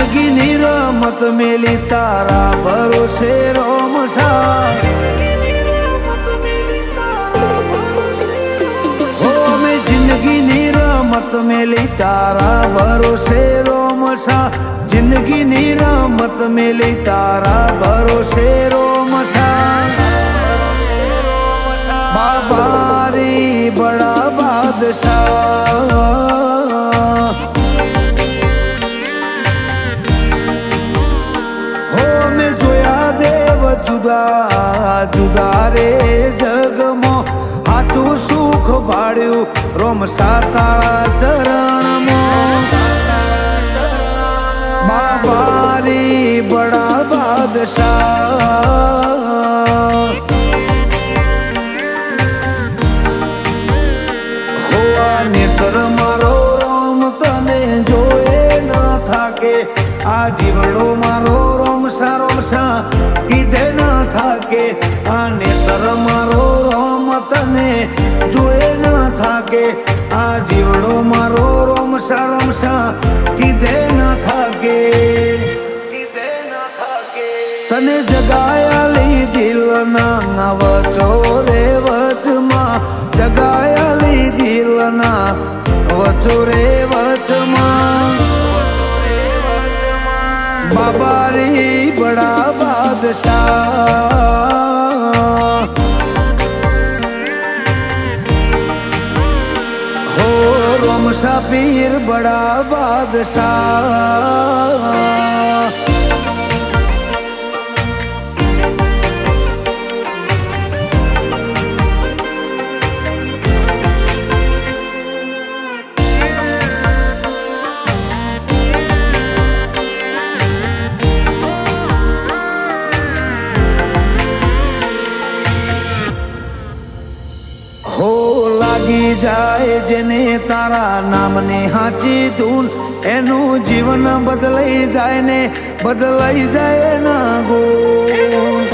જિંદગીની રમત મેલી તારા ભરોસે રોમસા હો મેં જિંદગીની રમત મેલી તારા ભરોસે રોમસા જિંદગીની રમત મેલી તારા ભરોસે રોમસા બાબારી બડા બાદશાહ હો મેં જોયા દેવ જુદા જુદા રે જગમાં હાથું સુખ ભાડ્યું રોમસા તારા ચરણમાં બાબારી બડા બાદશાહ નેત્ર મારો રોમ તને જોએ ન થાકે આ જીવડો મારો રોમસા રોમસા કીધે ન થાકે આ નેત્ર મારો રોમ તને જોએ ન થાકે આ જીવડો મારો રોમસા રોમસા કીધે ન થાકે તને જગાયાલી દિલના વચો રે વચમાં જગાયાલી દિલના વચો રે વચમાં બાબારી બડા બાદશાહ હો રોમસા પીર બડા બાદશાહ લાગી જાય જેને તારા નામની હાચી ધૂન એનું જીવન બદલાઈ જાય ને બદલાઈ જાય ના ગુણ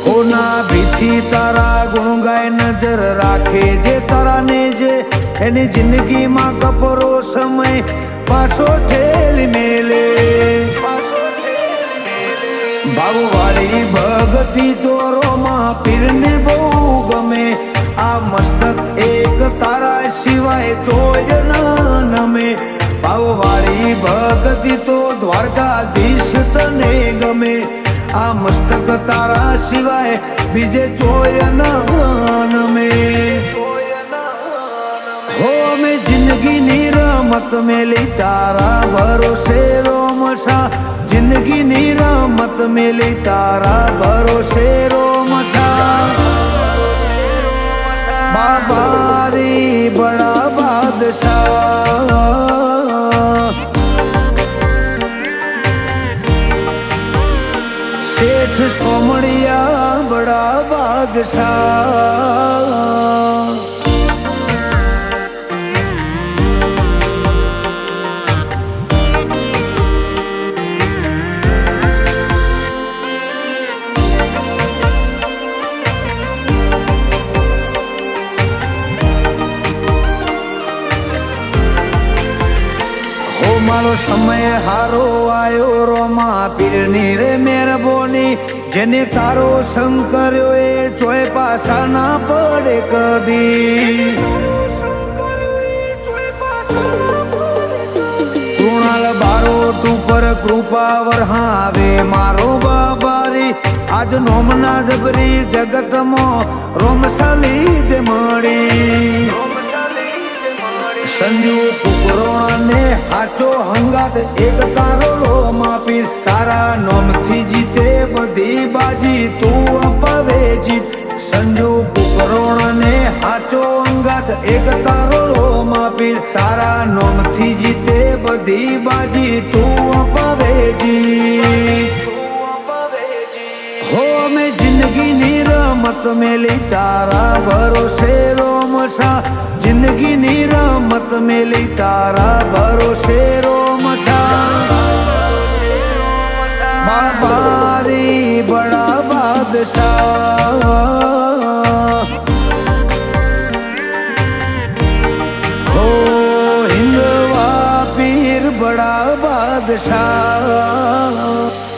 હોના ભીથી તારા ગુણ ગાય નજર રાખે જે તારા ને જે એની જિંદગીમાં કપરો સમય પાછો ઠેલી મેલે ભાવવાળી ભગતી ચોરોમાં પીરને બહુ ગમે આ મસ્તક એક તારા સિવાય ચોય ન નમે ભાવવાળી ભગતી તો દ્વારકાધીશ તને ગમે આ મસ્તક તારા સિવાય બીજે ચોય ન નમે હો મેં જિંદગીની રમત મેલી તારા ભરોસે રોમસા જિંદગીની રમત મેલી તારા ભરોસે રોમસા બાબારી બડા બાદશાહ શેઠ સોમણિયા બડા બાદશાહ મારો સમય હારો આયો રોમા પીરની રે મેરબોની જેને તારો સંગ કર્યો એ ચોય પાછા ના પડે કદી કૃણાલ બારોટ ઉપર કૃપા વરહાવે મારો બાબારી આજ નોમના જબરી જગતમાં રોમસાલી જે મળી સંજુ કુકરોને હાચો હંગાત એક તારો રોમા પીર તારા નોમથી જીતે બધી બાજી તું અપાવે જીત સંજુ કુકરોને હાચો હંગાત એક તારો રોમા પીર તારા નોમથી જીતે બધી બાજી તું અપાવે જીત હો મેં જિંદગીની રમત મેલી તારા ભરોસે રોમસા જિંદગીની રમત મેલી તારા ભરોસે રોમસા બાબારી બડા બાદશાહ હો આશા